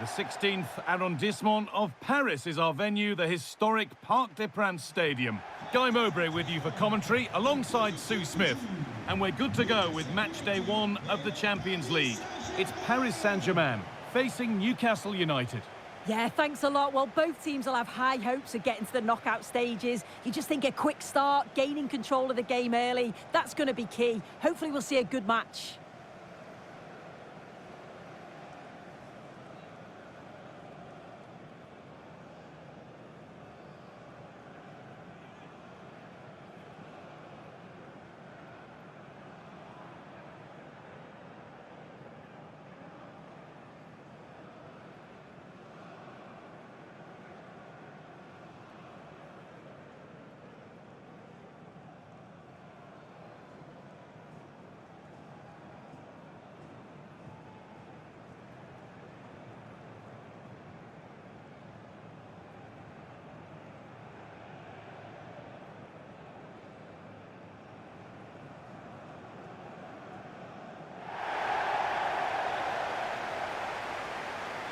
The 16th arrondissement of Paris is our venue, the historic Parc des Princes Stadium. Guy Mowbray with you for commentary, alongside Sue Smith. And we're good to go with match day 1 of the Champions League. It's Paris Saint-Germain facing Newcastle United. Yeah, thanks a lot. Well, both teams will have high hopes of getting to the knockout stages. You just think a quick start, gaining control of the game early, that's going to be key. Hopefully we'll see a good match.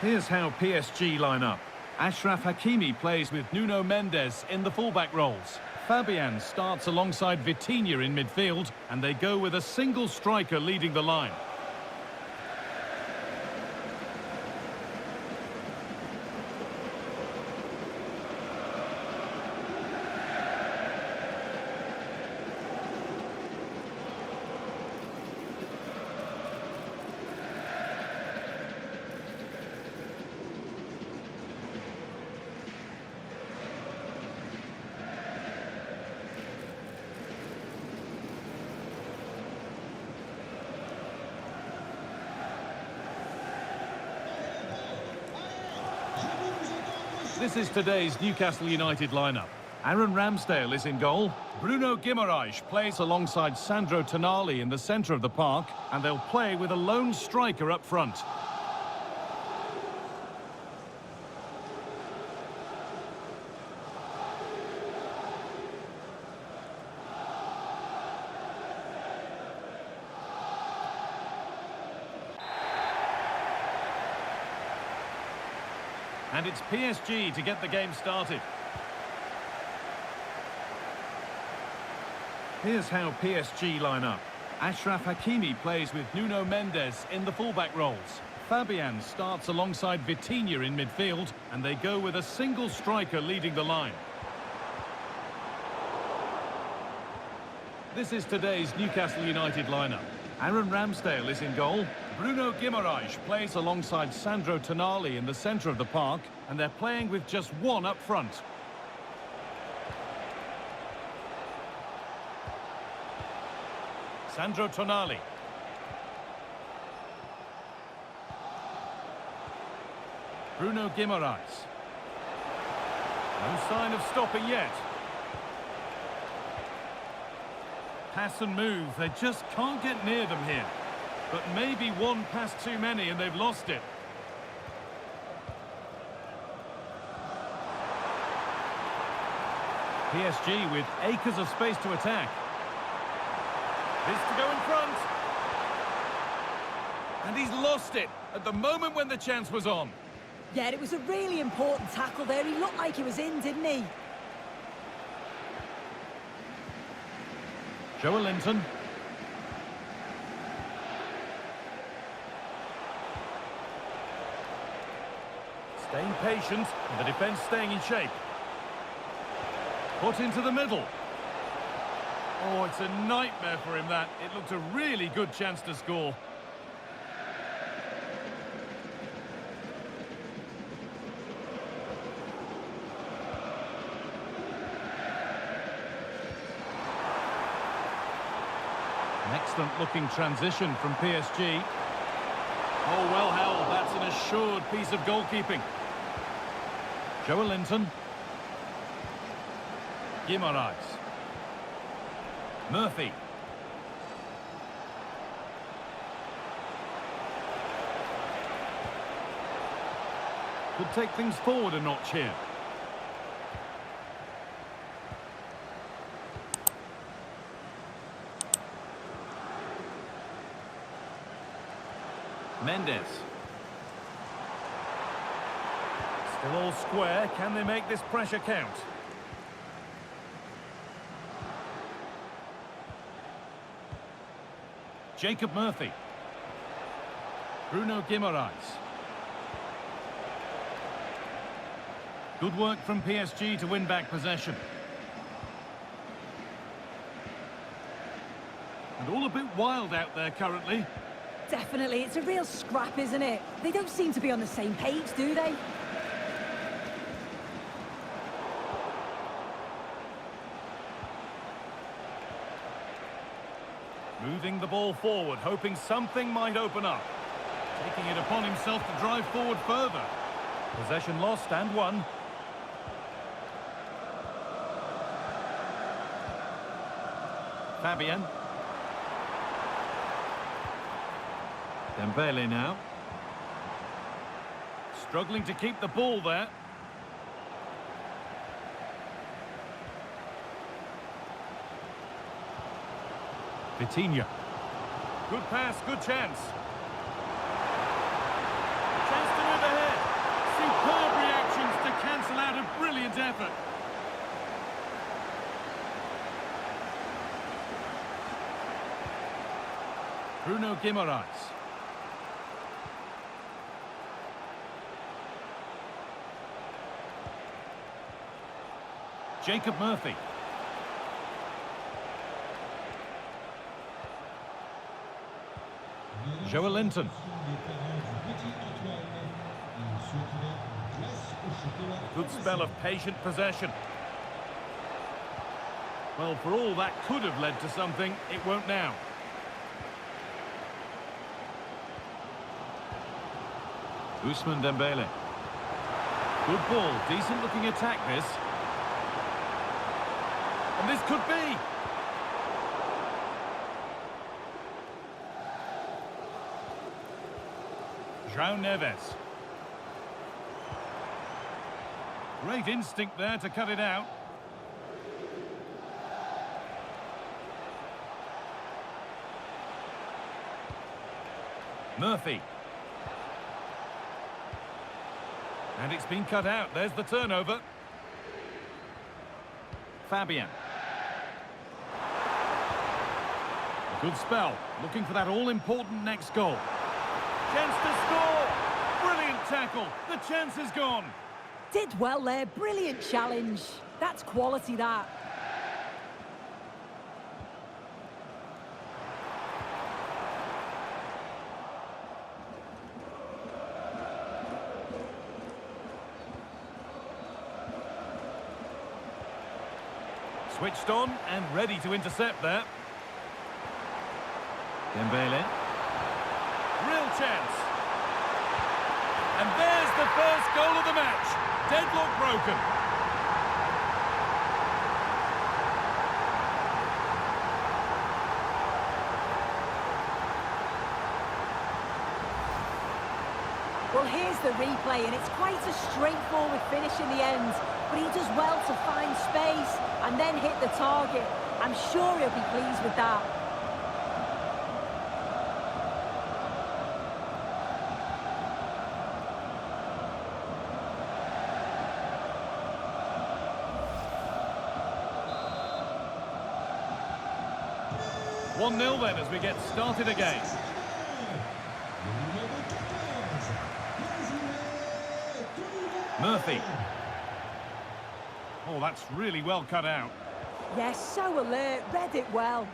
Here's how PSG line up. Achraf Hakimi plays with Nuno Mendes in the fullback roles. Fabian starts alongside Vitinha in midfield, and they go with a single striker leading the line. This is today's Newcastle United lineup. Aaron Ramsdale is in goal. Bruno Guimaraes plays alongside Sandro Tonali in the centre of the park, and they'll play with a lone striker up front. And it's PSG to get the game started. Here's how PSG line up. Achraf Hakimi plays with Nuno Mendes in the fullback roles. Fabian starts alongside Vitinha in midfield, and they go with a single striker leading the line. This is today's Newcastle United lineup. Aaron Ramsdale is in goal. Bruno Guimaraes plays alongside Sandro Tonali in the centre of the park, and they're playing with just one up front. Sandro Tonali. Bruno Guimaraes. No sign of stopping yet. Pass and move, they just can't get near them here. But maybe one pass too many and they've lost it. PSG with acres of space to attack. This to go in front. And he's lost it at the moment when the chance was on. Yeah, it was a really important tackle there. He looked like he was in, didn't he? Joelinton. Staying patient, and the defence staying in shape. Put into the middle. Oh, it's a nightmare for him, that. It looked a really good chance to score. An excellent-looking transition from PSG. Oh, well held. That's an assured piece of goalkeeping. Joelinton. Guimaraes. Murphy. Could take things forward a notch here. Mendes. Still all square. Can they make this pressure count? Jacob Murphy. Bruno Guimaraes. Good work from PSG to win back possession. And all a bit wild out there currently. Definitely, it's a real scrap, isn't it? They don't seem to be on the same page, do they? Moving the ball forward, hoping something might open up. Taking it upon himself to drive forward further. Possession lost and won. Fabian. Dembele now. Struggling to keep the ball there. Vitinha. Good pass, good chance. Chance to move ahead. Superb reactions to cancel out a brilliant effort. Bruno Guimaraes. Jacob Murphy. Joelinton. Good spell of patient possession. Well, for all that could have led to something, it won't now. Ousmane Dembele. Good ball, decent looking attack this. And this could be. João Neves. Great instinct there to cut it out. Murphy. And it's been cut out. There's the turnover. Fabian. A good spell. Looking for that all-important next goal. Chance to score. Brilliant tackle. The chance is gone. Did well there. Brilliant challenge. That's quality, that. Switched on and ready to intercept there. Dembele. Real chance. And there's the first goal of the match. Deadlock broken. Well, here's the replay, and it's quite a straightforward finish in the end. But he does well to find space and then hit the target. I'm sure he'll be pleased with that. One 0 then as we get started again. Murphy. Oh, that's really well cut out. Yes, so alert, read it well.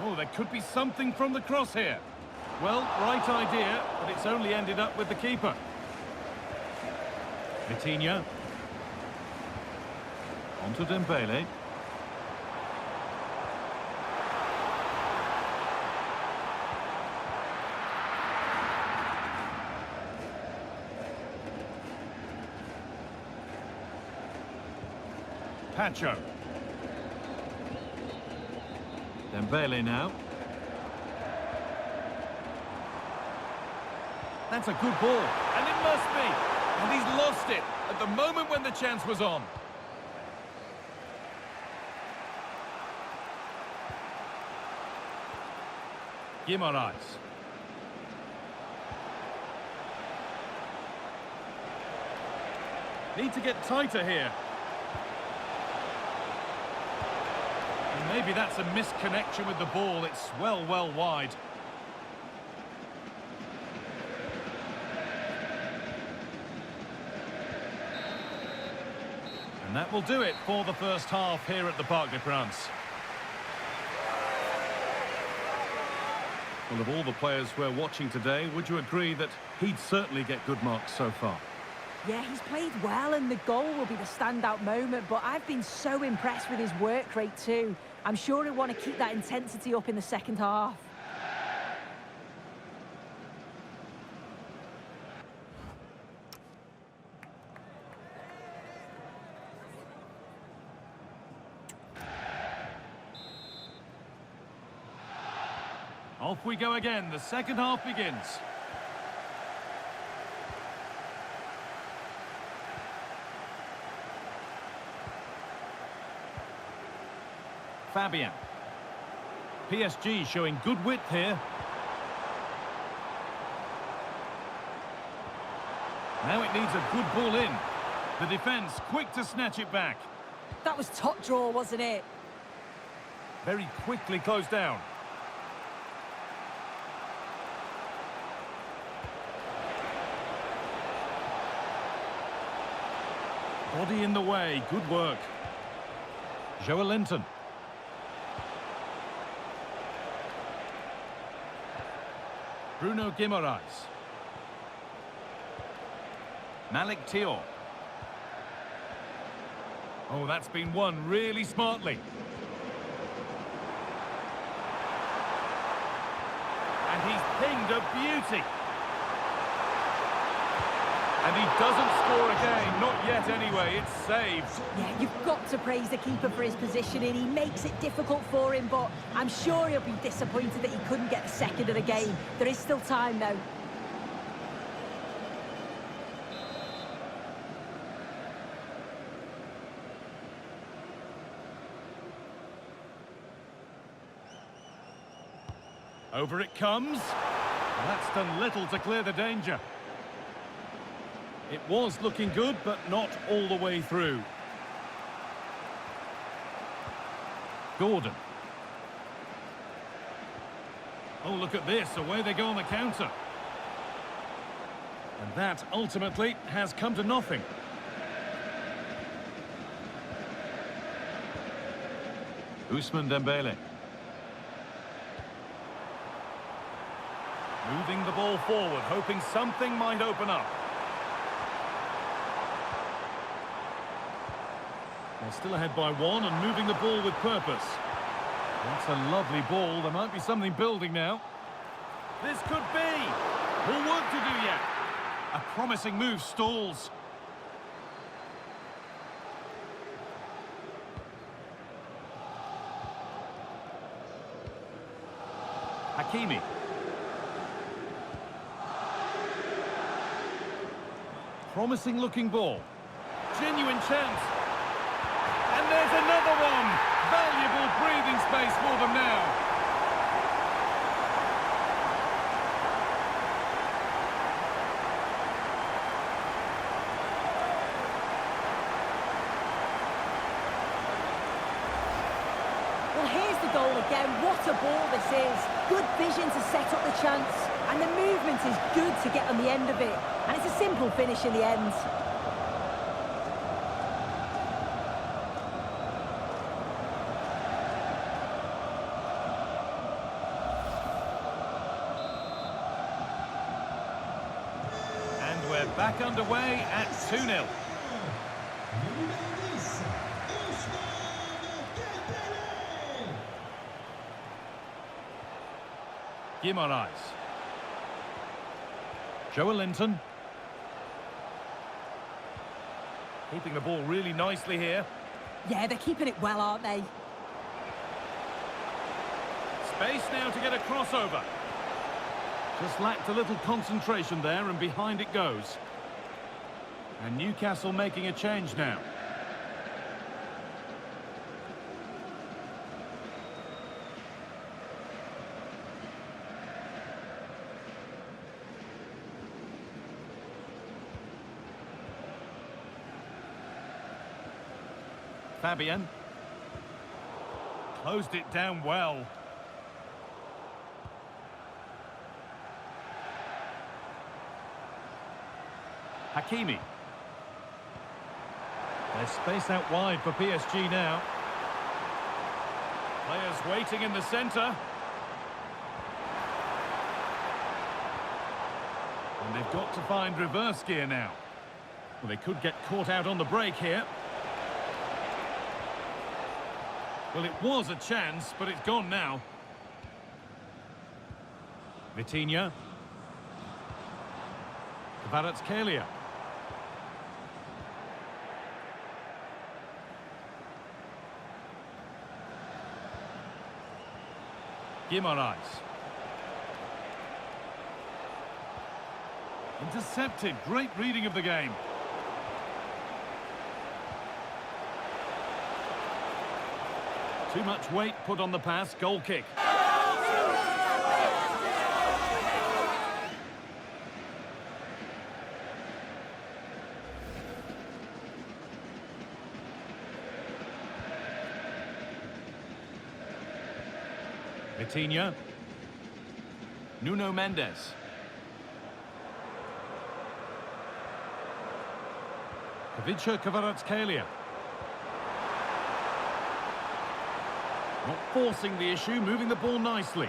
Oh, there could be something from the cross here. Well, right idea, but it's only ended up with the keeper. Vitinha. On to Dembele. Pacho. Dembele now. That's a good ball, and it must be. And he's lost it at the moment when the chance was on. Guimaraes. Need to get tighter here. And maybe that's a misconnection with the ball. It's well wide. And that will do it for the first half here at the Parc des Princes. Well, of all the players we're watching today, would you agree that he'd certainly get good marks so far? Yeah, he's played well and the goal will be the standout moment, but I've been so impressed with his work rate too. I'm sure he'll want to keep that intensity up in the second half. Off we go again. The second half begins. Fabian. PSG showing good width here. Now it needs a good ball in. The defence quick to snatch it back. That was top draw, wasn't it? Very quickly closed down. Body in the way, good work. Joelinton. Bruno Guimaraes. Malik Thiaw. Oh, that's been won really smartly. And he's pinged a beauty. And he doesn't score again, not yet anyway, it's saved. Yeah, you've got to praise the keeper for his positioning. He makes it difficult for him, but I'm sure he'll be disappointed that he couldn't get the second of the game. There is still time, though. Over it comes. That's done little to clear the danger. It was looking good, but not all the way through. Gordon. Oh, look at this. Away they go on the counter. And that ultimately has come to nothing. Ousmane Dembele. Moving the ball forward, hoping something might open up. They're still ahead by one and moving the ball with purpose. That's a lovely ball. There might be something building now. This could be. More work to do yet. A promising move stalls. Hakimi. Promising looking ball. Genuine chance. And there's another one. Valuable breathing space for them now. Well, here's the goal again. What a ball this is. Good vision to set up the chance. And the movement is good to get on the end of it. And it's a simple finish in the end. And we're back underway at 2-0. Guimaraes. Joelinton. Keeping the ball really nicely here. Yeah, they're keeping it well, aren't they? Space now to get a crossover. Just lacked a little concentration there, and behind it goes. And Newcastle making a change now. Fabian. Closed it down well. Hakimi. There's space out wide for PSG now. Players waiting in the centre. And they've got to find reverse gear now. Well, they could get caught out on the break here. Well, it was a chance, but it's gone now. Vitinha. Kvaratskhelia. Guimaraes. Intercepted. Great reading of the game. Too much weight put on the pass. Goal kick. Vitinha. Nuno Mendes. Kvaratskhelia. Not forcing the issue, moving the ball nicely.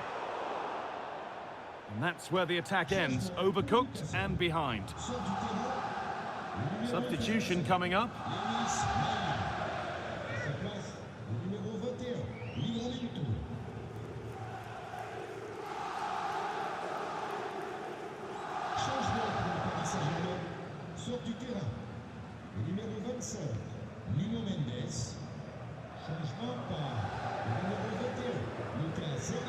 And that's where the attack ends, overcooked and behind. Substitution coming up. Sort du terrain. Le numéro 25, Nuno Mendes. Changement par le numéro 21, Newcastle.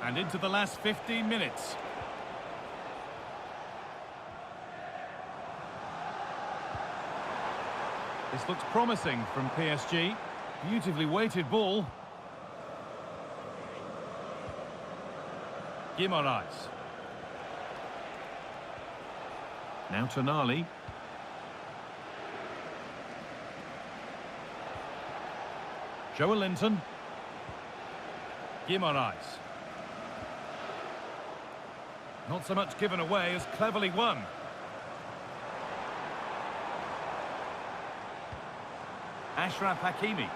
And into the last 15 minutes. This looks promising from PSG. Beautifully weighted ball. Guimaraes. Now Tonali. Joelinton. Guimaraes. Not so much given away as cleverly won. Achraf Hakimi.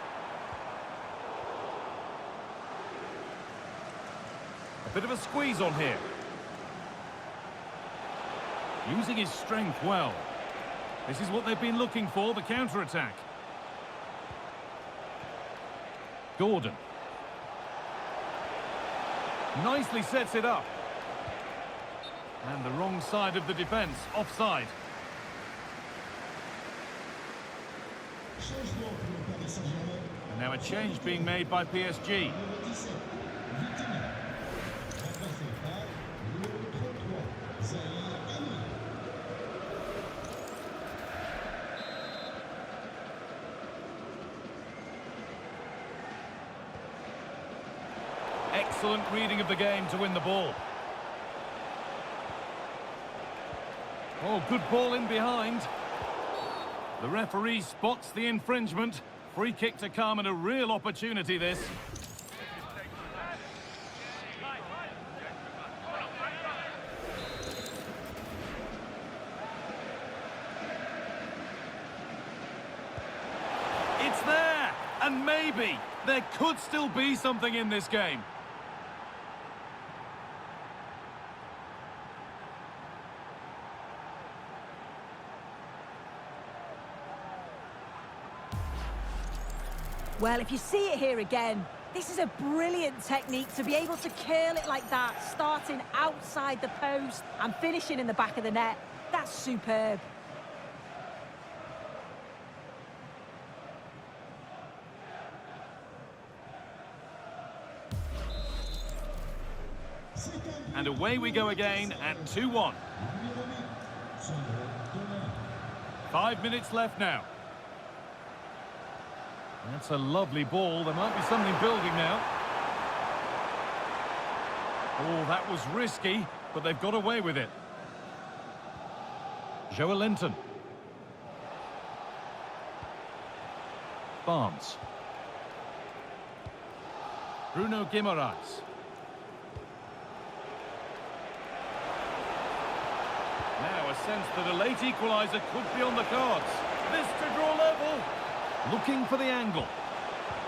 A bit of a squeeze on here. Using his strength well. This is what they've been looking for, the counter-attack. Gordon. Nicely sets it up. And the wrong side of the defence, offside. And now a change being made by PSG. Excellent reading of the game to win the ball. Oh, good ball in behind. The referee spots the infringement. Free kick to come and a real opportunity this. It's there! And maybe there could still be something in this game. Well, if you see it here again, this is a brilliant technique to be able to curl it like that, starting outside the post and finishing in the back of the net. That's superb. And away we go again at 2-1. 5 minutes left now. That's a lovely ball. There might be something building now. Oh, that was risky, but they've got away with it. Joelinton. Barnes. Bruno Guimaraes. Now a sense that a late equaliser could be on the cards. This to draw level. Looking for the angle.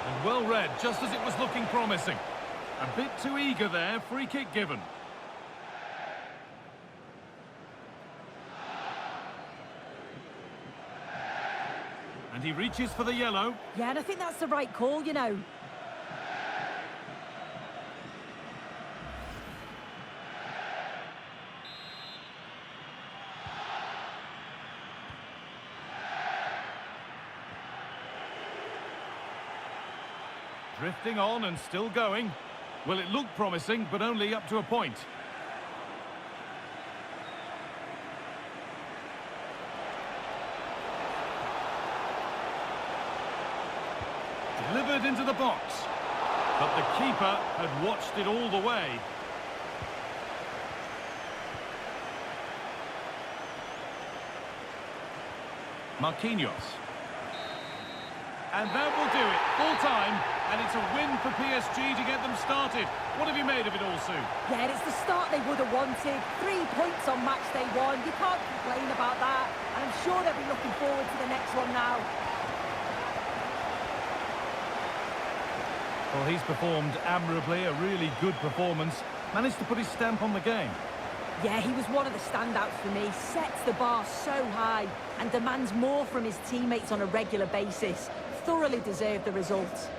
And well read, just as it was looking promising. A bit too eager there, free kick given. And he reaches for the yellow. Yeah, and I think that's the right call, you know. Drifting on and still going. Well, it looked promising, but only up to a point. Delivered into the box. But the keeper had watched it all the way. Marquinhos. And that will do it. Full time. And it's a win for PSG to get them started. What have you made of it all, Sue? Yeah, it's the start they would have wanted. 3 points on match day 1. You can't complain about that. And I'm sure they'll be looking forward to the next one now. Well, he's performed admirably, a really good performance. Managed to put his stamp on the game. Yeah, he was one of the standouts for me. Sets the bar so high and demands more from his teammates on a regular basis. Thoroughly deserved the result.